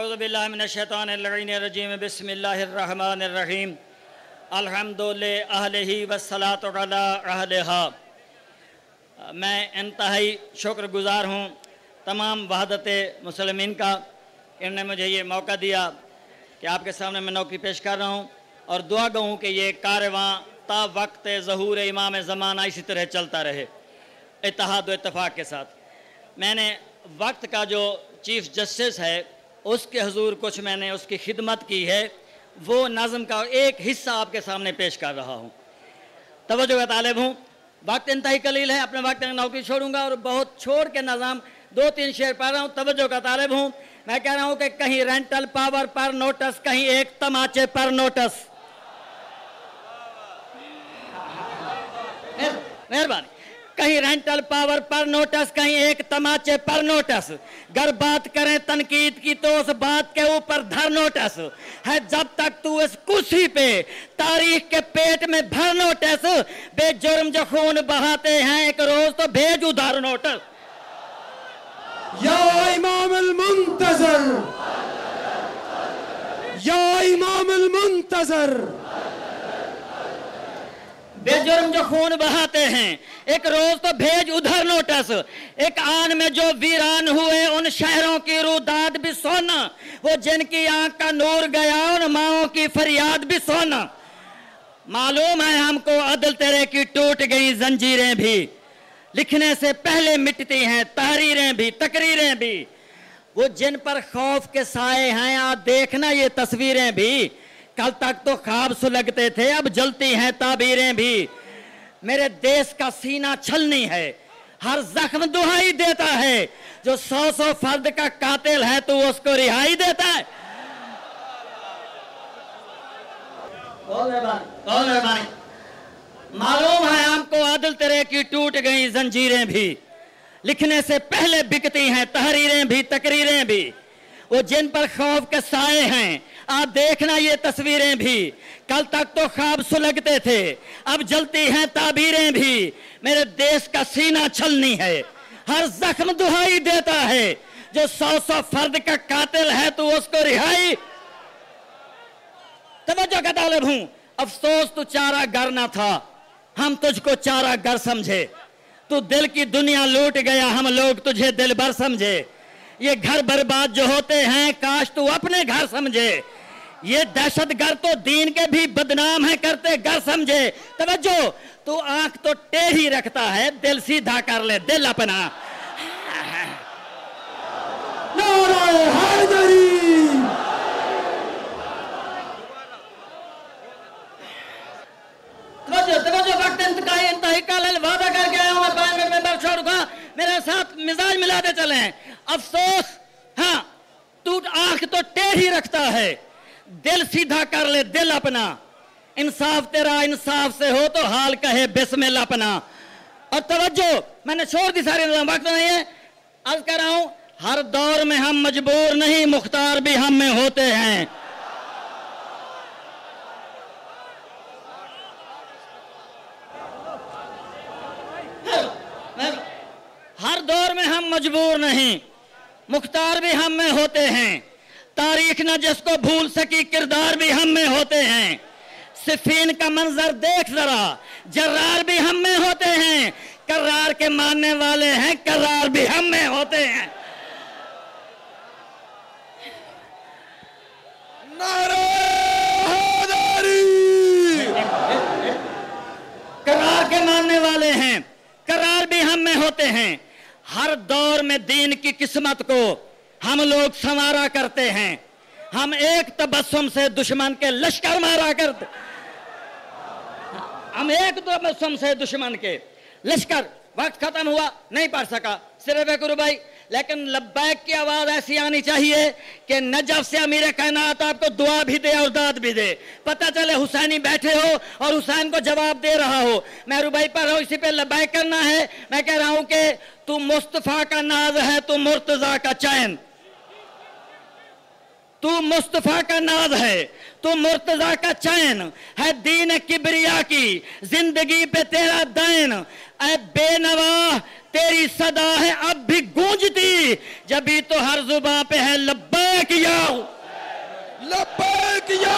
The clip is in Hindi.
औज़ुबिल्लाहिमिनश्शैतानिर्रजीम बिस्मिल्लाहिर्रहमानिर्रहीम अल्हम्दुलिल्लाहि अहलिही वस्सलातु अला अहलिहा। मैं इंतहाई शुक्रगुज़ार हूँ तमाम वहदत मुसलमीन का। इन्होंने मुझे ये मौका दिया कि आपके सामने मैं नौकरी पेश कर रहा हूँ और दुआ गूँ कि ये कारवां ता वक्त ज़हूर इमाम ज़माना इसी तरह चलता रहे इत्तेहाद व इत्तेफाक के साथ। मैंने वक्त का जो चीफ़ जस्टिस है उसके हुजूर कुछ मैंने उसकी खिदमत की है, वो नज़म का एक हिस्सा आपके सामने पेश कर रहा हूँ। तवज्जो का तालिब हूँ, वक्त इंतहाई कलील है, अपने वक्त में नौकरी छोड़ूंगा और बहुत छोड़ के नज़म 2-3 शेर पढ़ रहा हूँ। तवज्जो का तालिब हूँ। मैं कह रहा हूँ कि कहीं रेंटल पावर पर नोटिस, कहीं एक तमाचे पर नोटिस। मेहरबानी। कहीं रेंटल पावर पर नोटिस, कहीं एक तमाचे पर नोटिस। अगर बात करें तनकीद की तो उस बात के ऊपर धर नोटिस है। जब तक तू इस कुर्सी पे तारीख के पेट में भर नोटिस। बेजुर्म जो खून बहाते हैं एक रोज तो भेज उधार नोटिस। या इमाम अल मुंतज़र, या इमाम अल मुंतज़र। बेजुर्म जो खून बहाते हैं एक रोज तो भेज उधर नोटिस। एक आन में जो वीरान हुए उन शहरों की रुदाद भी सोना, वो जिनकी आंख का नूर गया उन माओं की फरियाद भी सोना। मालूम है हमको अदल तेरे की टूट गई जंजीरें भी, लिखने से पहले मिटती हैं तहरीरें भी तकरीरें भी। वो जिन पर खौफ के साए हैं आज देखना ये तस्वीरें भी। कल तक तो ख्वाब सुलगते थे अब जलती हैं ताबीरें भी। मेरे देश का सीना छलनी है, हर जख्म दुहाई देता है। जो 100 फर्द का कातिल है तो उसको रिहाई देता है। मालूम है हमको आदिल तेरे की टूट गई जंजीरें भी, लिखने से पहले बिकती हैं तहरीरें भी तकरीरें भी। वो जिन पर खौफ के साए हैं आप देखना ये तस्वीरें भी। कल तक तो ख्वाब सुलगते थे अब जलती हैं ताबीरें भी। मेरे देश का सीना छलनी है, हर जख्म दुहाई देता है। जो 100 फर्द का कातिल है तो उसको रिहाई। तवज्जो का तालिब हूं। अफसोस तू चारा गर ना था, हम तुझको चारा गर समझे। तू दिल की दुनिया लूट गया, हम लोग तुझे दिल भर समझे। ये घर बर्बाद जो होते हैं काश तू अपने घर समझे। ये दहशतगर्द तो दीन के भी बदनाम है करते घर समझे। तवज्जो, तू आंख तो टेढ़ी रखता है, दिल सीधा कर ले दिल अपना। नारे हैदरी। तवज्जो, वक्त इंतहाई कल वादा करके आया हूं मैं 5 मिनट में बात छोड़ूंगा। मेरे साथ मिजाज मिलाते चले। अफसोस, हाँ तू आंख तो टेढ़ी रखता है, दिल सीधा कर ले दिल अपना। इंसाफ तेरा इंसाफ से हो तो हाल कहे बिस्मिल्लाह अपना। और तवज्जो, मैंने छोड़ दी सारी, वक्त नहीं है। अर्ज कर रहा हूं हर दौर में हम मजबूर नहीं, मुख्तार भी हम में होते हैं। हर दौर में हम मजबूर नहीं, मुख्तार भी हम में होते हैं। तारीख न जिसको भूल सकी किरदार भी हम में होते हैं। सिफीन का मंजर देख जरा, जर्रार भी हम में होते हैं। कर्रार के मानने वाले हैं, कर्रार भी हम में होते हैं। नारे हैदरी। कर्रार के मानने वाले हैं, कर्रार भी हम में होते हैं। हर दौर में दीन की किस्मत को हम लोग संवारा करते हैं। हम एक तबस्सुम से दुश्मन के लश्कर मारा करते। हम एक तबस्सुम से दुश्मन के लश्कर। वक्त खत्म हुआ, नहीं पढ़ सका सिर्फ एक रुबाई, लेकिन लब्बैक की आवाज ऐसी आनी चाहिए कि नजफ से अमीर कायनात आपको दुआ भी दे और दाद भी दे। पता चले हुसैनी बैठे हो और हुसैन को जवाब दे रहा हो। मैं रुबाई पढ़ रहा हूं, इसी पे लब्बैक करना है। मैं कह रहा हूं कि तू मुस्तफा का नाज है, तू मुर्तजा का चैन। तू मुस्तफा का नाज है, तू मुर्तजा का चैन है। दीन किबरिया की जिंदगी पे तेरा दैन। ऐ बेनवा तेरी सदा है अब भी गूंजती, जब भी तो हर जुबां पे है लब्बैक लब्बैक या